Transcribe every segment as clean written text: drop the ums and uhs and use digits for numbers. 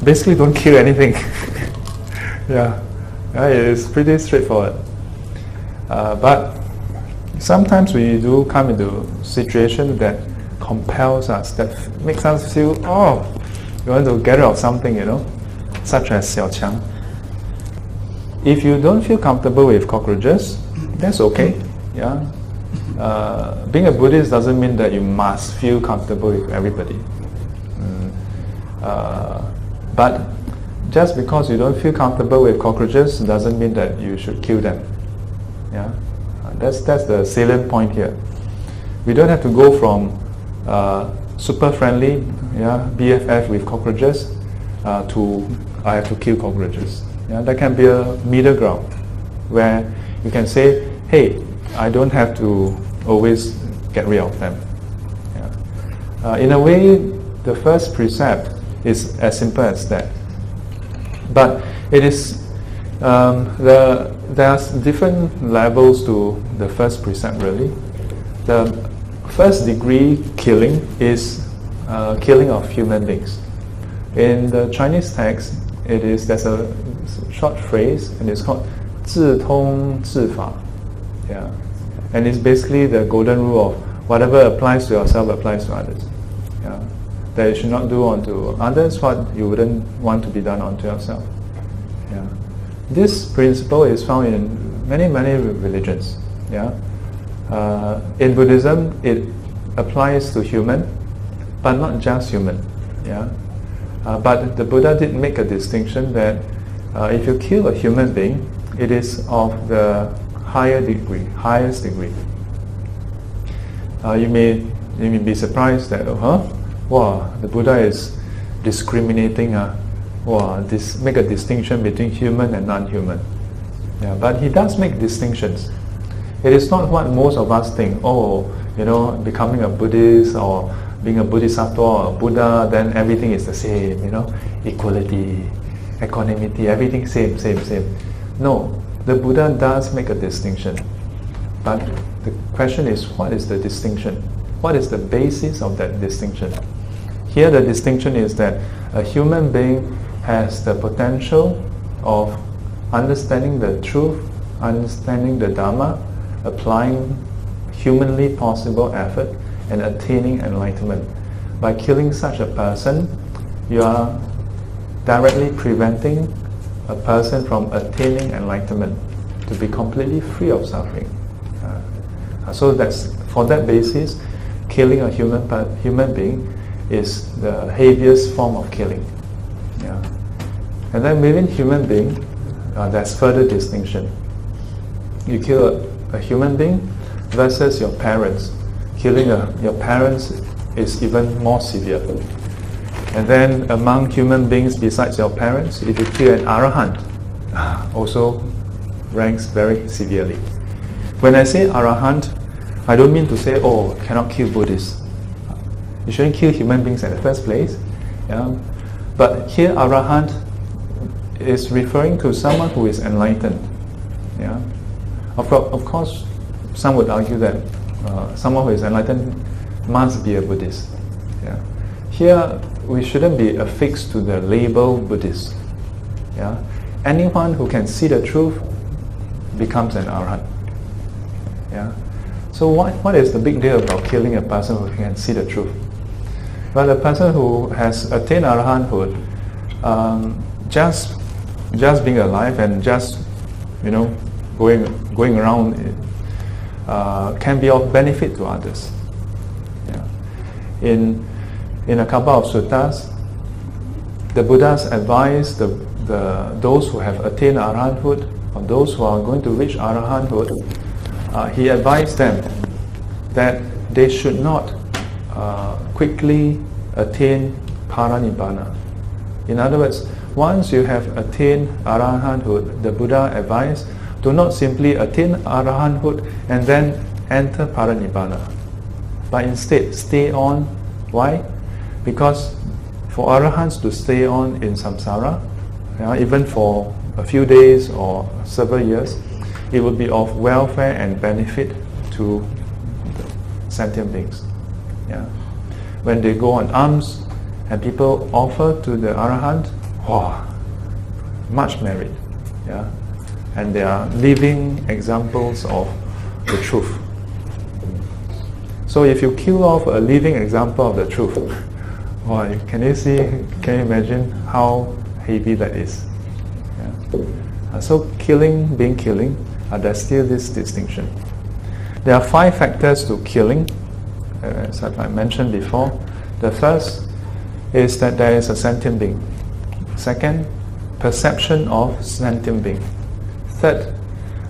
basically don't kill anything. Yeah, it's pretty straightforward. But sometimes we do come into situation that compels us, that makes us feel, oh, you want to get rid of something, such as Xiao Qiang. If you don't feel comfortable with cockroaches, that's okay. Yeah. Being a Buddhist doesn't mean that you must feel comfortable with everybody. But just because you don't feel comfortable with cockroaches doesn't mean that you should kill them. Yeah. That's the salient point here. We don't have to go from super friendly, BFF with cockroaches to I have to kill cockroaches. Yeah, there can be a middle ground where you can say, hey, I don't have to always get rid of them. Yeah. In a way, the first precept is as simple as that. But it is there's different levels to the first precept really. The first degree killing is killing of human beings. In the Chinese text, there's a short phrase and it's called 自通自法. Yeah. And it's basically the golden rule of whatever applies to yourself applies to others. Yeah. That you should not do unto others what you wouldn't want to be done unto yourself. Yeah. This principle is found in many religions. Yeah. In Buddhism, it applies to human, but not just human. Yeah. But the Buddha did make a distinction that if you kill a human being, it is of the highest degree. You may be surprised that, the Buddha is discriminating. Make a distinction between human and non-human. Yeah, but he does make distinctions. It is not what most of us think. Becoming a Buddhist or being a Bodhisattva or a Buddha, then everything is the same. Equality, equanimity, everything same. No, the Buddha does make a distinction. But the question is, what is the distinction? What is the basis of that distinction? Here the distinction is that a human being has the potential of understanding the truth, understanding the Dharma, applying humanly possible effort and attaining enlightenment. By killing such a person, you are directly preventing a person from attaining enlightenment, to be completely free of suffering. So that's for that basis, killing a human being is the heaviest form of killing. Yeah. And then within human being, there's further distinction. You kill a human being versus your parents. Killing your parents is even more severe. And then among human beings besides your parents, if you kill an arahant, also ranks very severely. When I say arahant, I don't mean to say, cannot kill Buddhists. You shouldn't kill human beings in the first place. Yeah? But here arahant is referring to someone who is enlightened. Yeah? Of course, some would argue that someone who is enlightened must be a Buddhist. Yeah? Here, we shouldn't be affixed to the label Buddhist. Yeah? Anyone who can see the truth becomes an arahant. Yeah? So what is the big deal about killing a person who can see the truth? Well, a person who has attained arahanthood, just being alive and just going around can be of benefit to others. Yeah. In a couple of suttas, the Buddhas advise those who have attained arahanthood or those who are going to reach arahanthood, he advised them that they should not quickly attain paranibbana. In other words, once you have attained arahanthood, the Buddha advised, do not simply attain arahanthood and then enter paranibbana, but instead stay on. Why? Because for arahants to stay on in samsara, even for a few days or several years, it would be of welfare and benefit to sentient beings. Yeah. When they go on alms and people offer to the arahant, much merit. Yeah, and they are living examples of the truth. So if you kill off a living example of the truth, can you imagine how heavy that is? Yeah. So being killing, there's still this distinction. There are 5 factors to killing, as I mentioned before. The first is that there is a sentient being. Second, perception of sentient being. Third,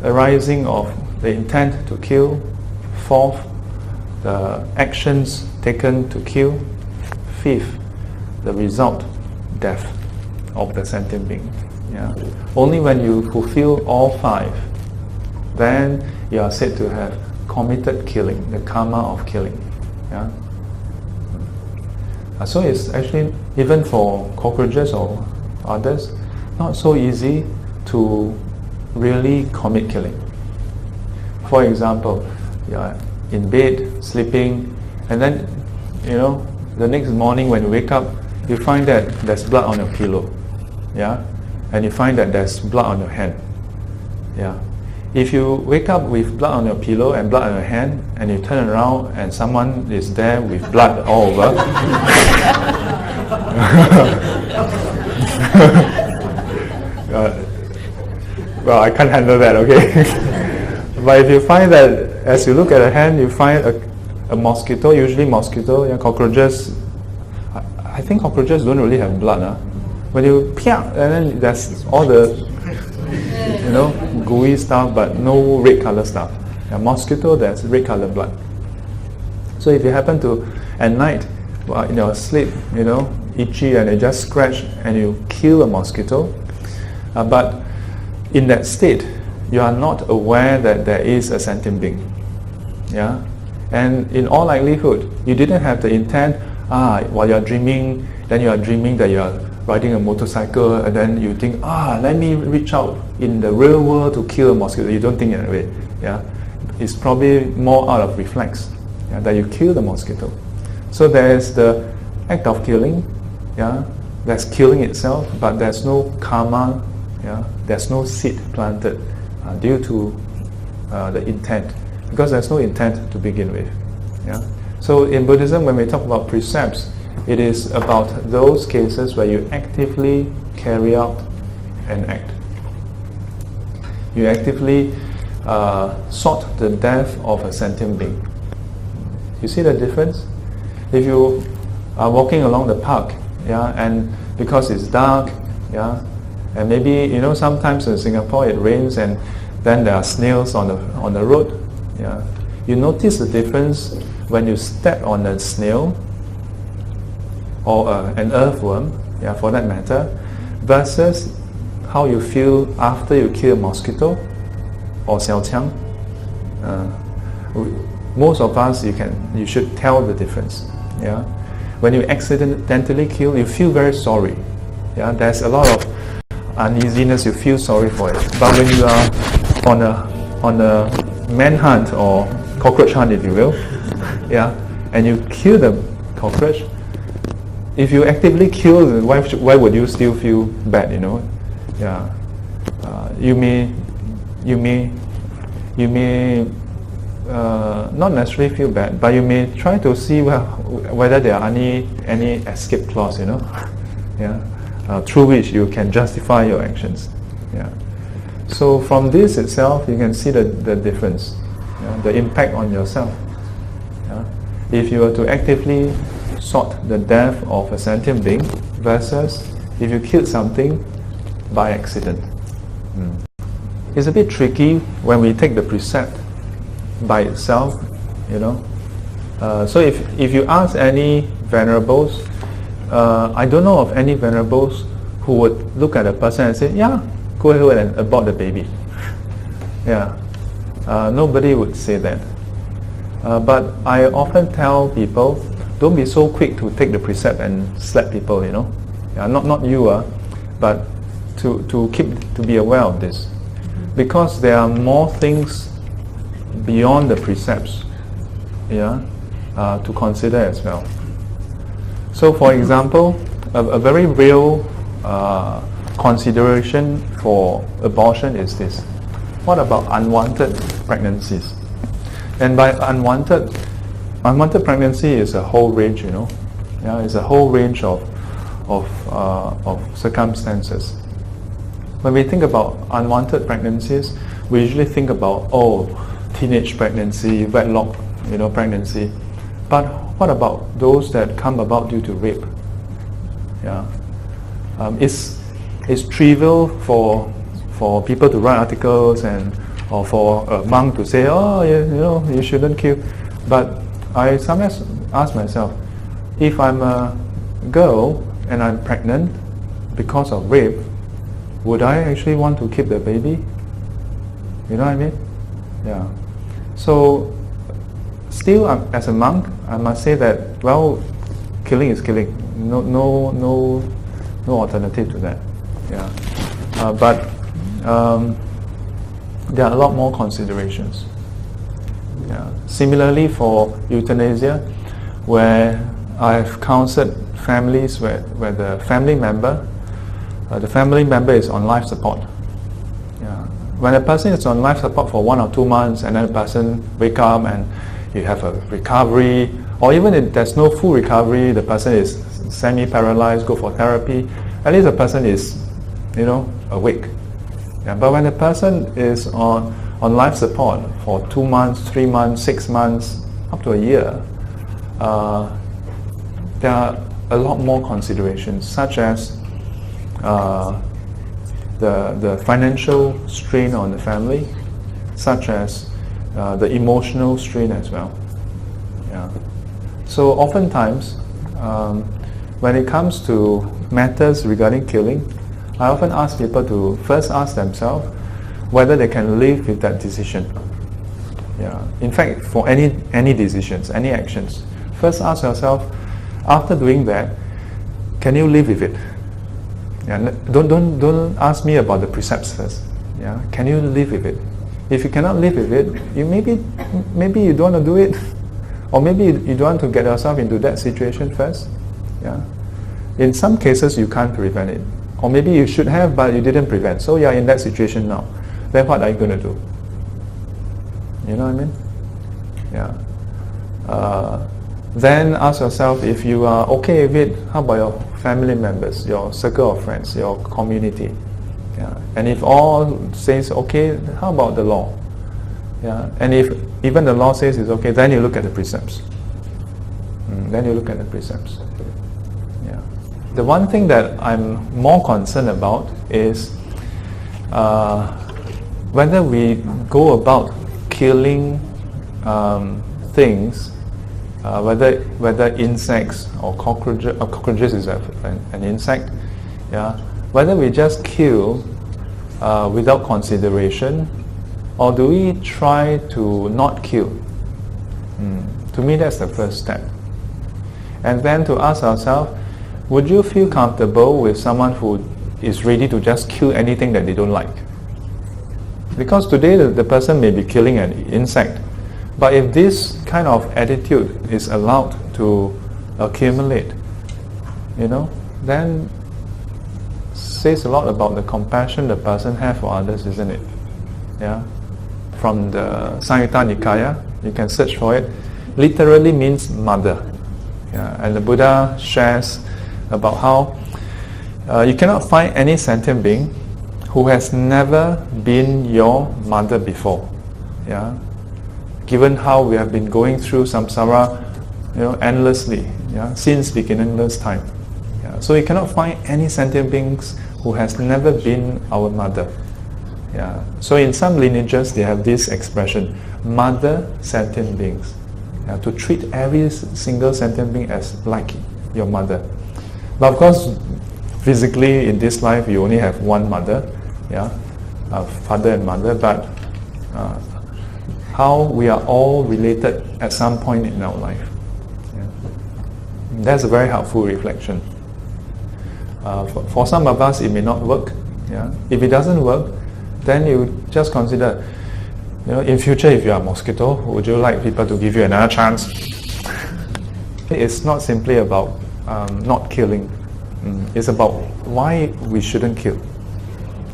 arising of the intent to kill. Fourth, the actions taken to kill. Fifth, the result, death of the sentient being. Yeah. Only when you fulfill all 5, then you are said to have committed killing, the karma of killing. Yeah. So it's actually, even for cockroaches or others, not so easy to really commit killing. For example, you are in bed, sleeping, and then, the next morning when you wake up, you find that there's blood on your pillow. Yeah? And you find that there's blood on your hand. Yeah. If you wake up with blood on your pillow and blood on your hand, and you turn around and someone is there with blood all over, well, I can't handle that, okay? But if you find that, as you look at a hand, you find a mosquito, usually mosquito, cockroaches, I think cockroaches don't really have blood. When you and then there's all the gooey stuff, but no red color stuff. Mosquito, there's red color blood. So if you happen to, at night, in your sleep, itchy, and you just scratch and you kill a mosquito, but in that state, you are not aware that there is a sentient being. Yeah? And in all likelihood, you didn't have the intent, while you're dreaming, then you are dreaming that you are riding a motorcycle, and then you think, let me reach out in the real world to kill a mosquito. You don't think in that way. Yeah? It's probably more out of reflex, that you kill the mosquito. So there's the act of killing, there's killing itself, but there's no karma, there's no seed planted due to the intent, because there's no intent to begin with. Yeah? So in Buddhism, when we talk about precepts, it is about those cases where you actively carry out an act. You actively sought the death of a sentient being. You see the difference? If you are walking along the park, and because it's dark, and maybe sometimes in Singapore it rains and then there are snails on the road. You notice the difference when you step on a snail or an earthworm, for that matter, versus how you feel after you kill a mosquito or xiaoqiang. Most of us, you should tell the difference. When you accidentally kill, you feel very sorry. There's a lot of uneasiness, you feel sorry for it. But when you are on a manhunt or cockroach hunt, if you will, and you kill the cockroach, if you actively kill, why would you still feel bad? You may not necessarily feel bad, but you may try to see whether there are any escape clause, through which you can justify your actions. So from this itself, you can see the difference, the impact on yourself. If you were to actively sought the death of a sentient being versus if you killed something by accident. It's a bit tricky when we take the precept by itself, So if you ask any venerables, I don't know of any venerables who would look at a person and say, go ahead and abort the baby. Nobody would say that. But I often tell people, don't be so quick to take the precept and slap people, not you, but to be aware of this, because there are more things beyond the precepts, to consider as well. So, for example, a very real consideration for abortion is this. What about unwanted pregnancies? And by unwanted pregnancy is a whole range, Yeah, it's a whole range of circumstances. When we think about unwanted pregnancies, we usually think about teenage pregnancy, wedlock, pregnancy. But what about those that come about due to rape? Yeah, it's trivial for people to write articles or for a monk to say, you shouldn't kill. But I sometimes ask myself, if I'm a girl and I'm pregnant because of rape, would I actually want to keep the baby? You know what I mean? Yeah. So, still, as a monk, I must say that, killing is killing. No alternative to that. Yeah. But there are a lot more considerations. Yeah. Similarly, for euthanasia, where I've counseled families where the family member is on life support. Yeah. When a person is on life support for 1 or 2 months, and then the person wake up and you have a recovery, or even if there's no full recovery, the person is semi-paralyzed, go for therapy, at least the person is, awake. Yeah. But when a person is on life support for 2 months, 3 months, 6 months, up to a year, there are a lot more considerations, such as the financial strain on the family, such as the emotional strain as well. Yeah. So oftentimes, when it comes to matters regarding killing, I often ask people to first ask themselves whether they can live with that decision. Yeah. In fact, for any decisions, any actions, first ask yourself, after doing that, can you live with it? Yeah. Don't ask me about the precepts first. Yeah. Can you live with it? If you cannot live with it, you maybe you don't want to do it, or maybe you don't want to get yourself into that situation first. Yeah. In some cases, you can't prevent it, or maybe you should have, but you didn't prevent. So you're in that situation now. Then what are you going to do? You know what I mean? Yeah. Then ask yourself, if you are okay with it, how about your family members, your circle of friends, your community? Yeah. And if all says okay, how about the law? Yeah. And if even the law says it's okay, then you look at the precepts. Then you look at the precepts. Yeah. The one thing that I'm more concerned about is whether we go about killing things, whether insects or cockroaches is an insect, yeah. Whether we just kill without consideration, or do we try to not kill? To me, that's the first step. And then to ask ourselves, would you feel comfortable with someone who is ready to just kill anything that they don't like? Because today the person may be killing an insect, but if this kind of attitude is allowed to accumulate, then says a lot about the compassion the person has for others, isn't it? Yeah. From the Samyutta Nikaya, you can search for it. Literally means mother. Yeah. And the Buddha shares about how you cannot find any sentient being who has never been your mother before. Yeah. Given how we have been going through samsara, endlessly, yeah, since beginningless time. Yeah. So you cannot find any sentient beings who has never been our mother. Yeah. So in some lineages they have this expression, mother sentient beings. Yeah, to treat every single sentient being as like your mother. But of course, physically in this life you only have one mother, yeah, father and mother, but how we are all related at some point in our life. Yeah. That's a very helpful reflection. For some of us it may not work. Yeah. If it doesn't work, then you just consider, in future if you are a mosquito, would you like people to give you another chance? It's not simply about not killing. It's about why we shouldn't kill.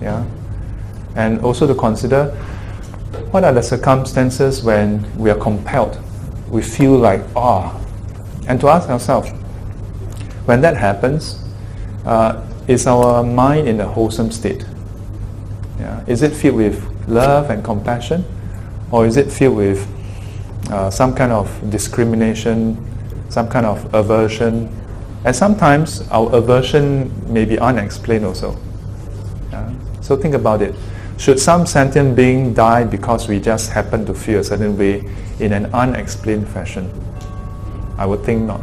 Yeah, and also to consider what are the circumstances when we are compelled, we feel like and to ask ourselves, when that happens, is our mind in a wholesome state? Yeah, is it filled with love and compassion, or is it filled with some kind of discrimination, some kind of aversion? And sometimes our aversion may be unexplained also. So think about it. Should some sentient being die because we just happen to feel a certain way in an unexplained fashion? I would think not.